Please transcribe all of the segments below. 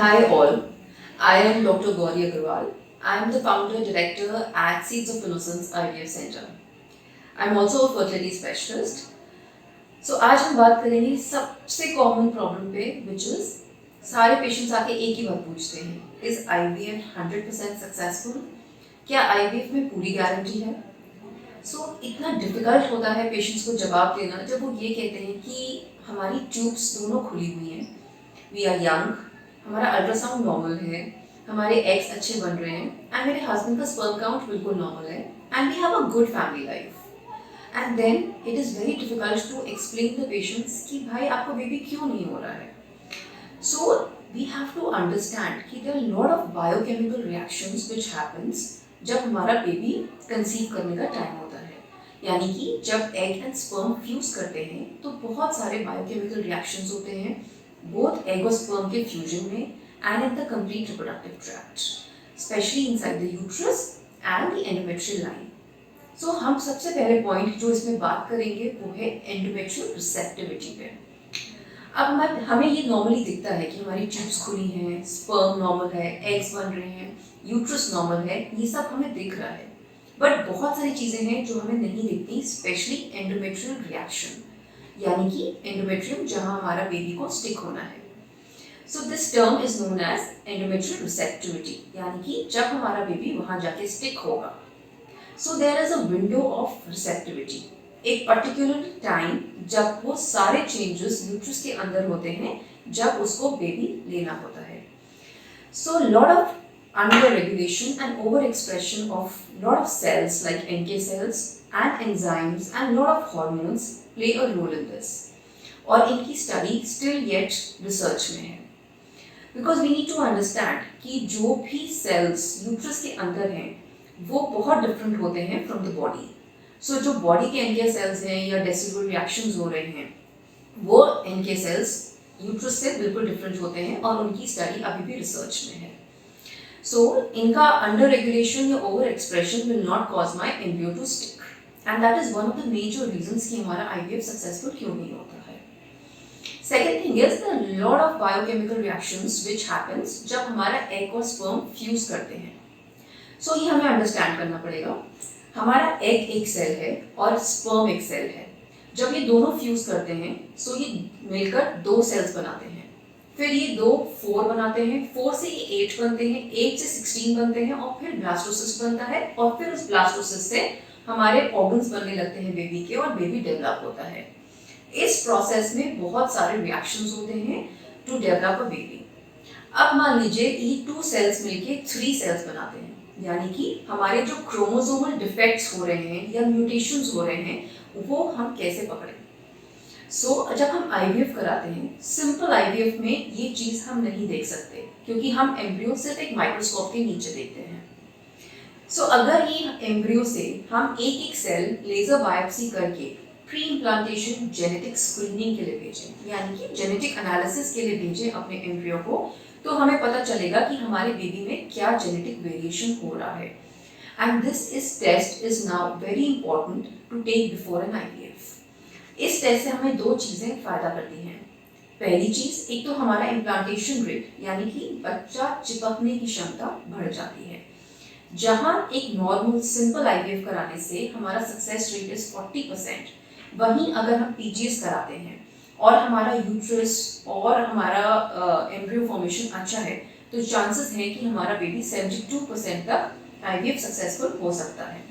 Hi all, I am Dr. Gauri Agarwal. I am the founder director at Seeds of Innocence IVF Center. I am also a fertility specialist. So आज हम बात करेंगे सबसे common problem पे which is सारे patients आके एक ही बात पूछते हैं इज IVF 100% सक्सेसफुल? क्या IVF में पूरी गारंटी है? इतना डिफिकल्ट होता है पेशेंट्स को जवाब देना जब वो ये कहते हैं कि हमारी ट्यूब्स दोनों खुली हुई हैं, वी आर यंग, हमारा अल्ट्रासाउंड नॉर्मल है, हमारे एग्स अच्छे बन रहे हैं एंड मेरे हस्बैंड का स्पर्म काउंट बिल्कुल नॉर्मल है and we have a good family life. And then it is very difficult to explain the patients कि भाई आपको बेबी क्यों नहीं हो रहा है। So we have to understand कि there are lot of biochemical reactions which happens जब हमारा बेबी कंसीव करने का टाइम होता है, यानी कि जब एग एंड स्पर्म फ्यूज करते हैं तो बहुत सारे बायोकेमिकल रिएक्शंस होते हैं both egg और sperm के fusion में and in the complete reproductive tract, especially inside the uterus and the endometrial line. So हम सबसे पहले पॉइंट जो इसमें बात करेंगे वो है endometrial receptivity पे। अब हमें ये नॉर्मली दिखता है कि हमारी ट्यूब्स खुली हैं, स्पर्म नॉर्मल है, एग्स बन रहे हैं, यूट्रस नॉर्मल है, ये सब हमें दिख रहा है। बट बहुत सारी चीज़ें हैं जो हमें नहीं दिखती, स्पेशली एंडोमेट्रियल रिएक्शन, यानी कि एंडोमेट्रियम जहां हमारा बेबी को स्टिक होना है। So this term is known as endometrial receptivity, यानी कि जब हमारा बेबी वहां जाके स्टिक होगा। So there is a window of receptivity, एक पर्टिकुलर टाइम जब वो सारे चेंजेस यूट्रस के अंदर होते हैं जब उसको बेबी लेना होता है। So lot of under regulation and over expression of lot of cells like NK cells and enzymes and lot of hormones play a role in this, और इनकी स्टडी स्टिल येट रिसर्च में है। Because we need to understand कि जो भी sales uterus के अंदर हैं वो बहुत डिफरेंट होते हैं फ्रॉम द बॉडी। सो जो बॉडी के NK सेल्स हैं या डेसिडुअल रिएक्शंस हो रहे हैं वो NK सेल्स यूट्रस से बिल्कुल डिफरेंट होते हैं और उनकी स्टडी अभी भी रिसर्च में है। सो इनका अंडर रेगुलेशन या over expression will not cause my embryo to stick, and that is one of the major reasons कि हमारा IVF सक्सेसफुल क्यों नहीं होता है। Second thing is the lot of biochemical reactions which happens जब हमारा egg और स्पर्म फ्यूज करते हैं। So ये हमें अंडरस्टैंड करना पड़ेगा, हमारा एग एक सेल है और स्पर्म एक सेल है। जब ये दोनों फ्यूज करते हैं so ये मिलकर 2 सेल्स बनाते हैं, फिर ये 2 4 बनाते हैं, 4 से ये 8 बनते हैं, 8 से 16 बनते हैं और फिर ब्लास्टोसिस्ट बनता है और फिर उस ब्लास्टोसिस्ट से हमारे ऑर्गन्स बनने लगते हैं बेबी के और बेबी डेवलप होता है। इस प्रोसेस में बहुत सारे रिएक्शंस होते हैं टू डेवलप अ बेबी। अब मान लीजिए ये 2 सेल्स मिलके 3 सेल्स बनाते हैं, यानी कि हमारे जो क्रोमोसोमल डिफेक्ट्स हो रहे हैं या म्यूटेशंस हो रहे हैं वो हम कैसे पकड़ें। जब हम IVF कराते हैं, सिंपल IVF में ये चीज़ हम नहीं देख सकते क्योंकि हम एम्ब्रियो सिर्फ एक माइक्रोस्कोप के नीचे देखते हैं। अगर ये एम्ब्रियो से हम एक सेल लेजर बायोप्सी करके प्री इम्प्लांटेशन जेनेटिक स्क्रीनिंग के लिए भेजें, यानी कि जेनेटिक एनालिसिस के लिए भेजें अपने एम्ब्रियो को, तो हमें पता चलेगा कि हमारे बेबी में क्या जेनेटिक वेरिएशन हो रहा है। And this test is now very important to take before an IVF। इस टेस्ट से हमें 2 चीज़ें फायदा करती हैं। पहली चीज़, एक तो हमारा इम्प्लांटेशन रेट यानी कि बच्चा चिपकने की क्षमता बढ़ जाती है। जहां एक नॉर्मल सिंपल IVF कराने से हमारा सक्सेस रेट इज 40%, वहीं अगर हम PGS कराते हैं और हमारा यूट्रस और हमारा एम्ब्रियो फॉर्मेशन अच्छा है तो चांसेस हैं कि हमारा बेबी 72% तक IVF सक्सेसफुल हो सकता है।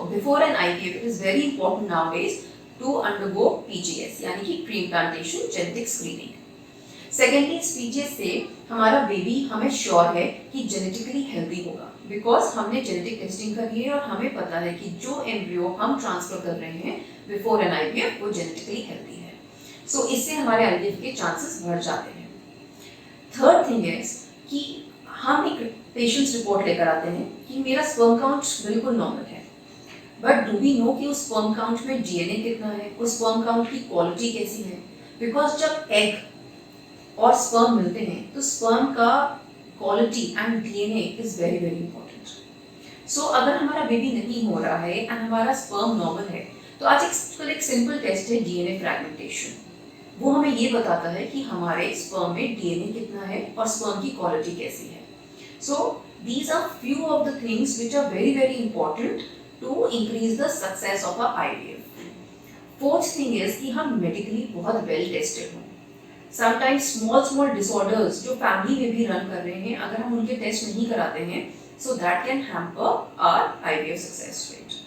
Before an IVF it is very important nowadays to undergo PGS, यानी कि pre implantation genetic screening. Secondly, इस PGS से हमारा बेबी हमें श्योर है कि जेनेटिकली हेल्दी होगा, बिकॉज हमने जेनेटिक टेस्टिंग करी है और हमें पता है कि जो एम्ब्रियो हम ट्रांसफर कर रहे हैं बिफोर एन IVF वो जेनेटिकली हेल्दी है। इससे हमारे IVF के चांसेस बढ़ जाते हैं। थर्ड थिंग इज कि हम एक पेशेंट्स रिपोर्ट लेकर आते हैं कि मेरा स्पर्म काउंट बिल्कुल नॉर्मल है, बट डू वी नो कि उस स्पर्म काउंट में DNA कितना है, उस स्पर्म काउंट की क्वालिटी कैसी है। बिकॉज जब एग और स्पर्म मिलते हैं तो स्पर्म का quality and DNA is very very important. अगर हमारा बेबी नहीं हो रहा है एंड हमारा स्पर्म नॉर्मल है तो आज एक सिंपल टेस्ट है DNA फ्रैगमेंटेशन। वो हमें ये बताता है कि हमारे स्पर्म में डीएनए कितना है और स्पर्म की क्वालिटी कैसी है. So these are few of the things which are very very important to increase the success of our IVF. Fourth thing is कि हम medically बहुत well tested हों. Sometimes small disorders जो family में भी run कर रहे हैं, अगर हम उनके test नहीं कराते हैं, so that can hamper our IVF success rate.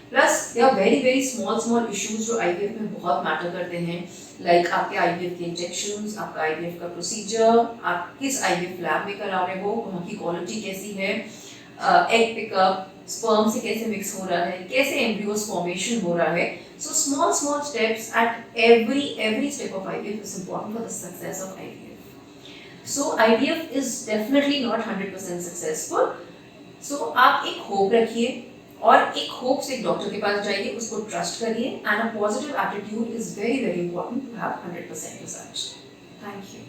Plus they are very very small issues जो आईवीएफ में बहुत मैटर करते हैं, लाइक आपके आईवीएफ के इंजेक्शंस, आपका आईवीएफ का प्रोसीजर, आप किस आईवीएफ लैब में करा रहे हो, वहाँ की क्वालिटी कैसी है, एग पिकअप, स्पर्म से कैसे मिक्स हो रहा है, कैसे एम्ब्रियोस फॉर्मेशन हो रहा है. So small steps at every step of IVF is important for the success of IVF. So IVF is definitely not 100% successful. So आप एक होप रखिए और एक होप से एक डॉक्टर के पास जाइए, उसको ट्रस्ट करिए, and a positive attitude is very very important to have 100% result. Thank you.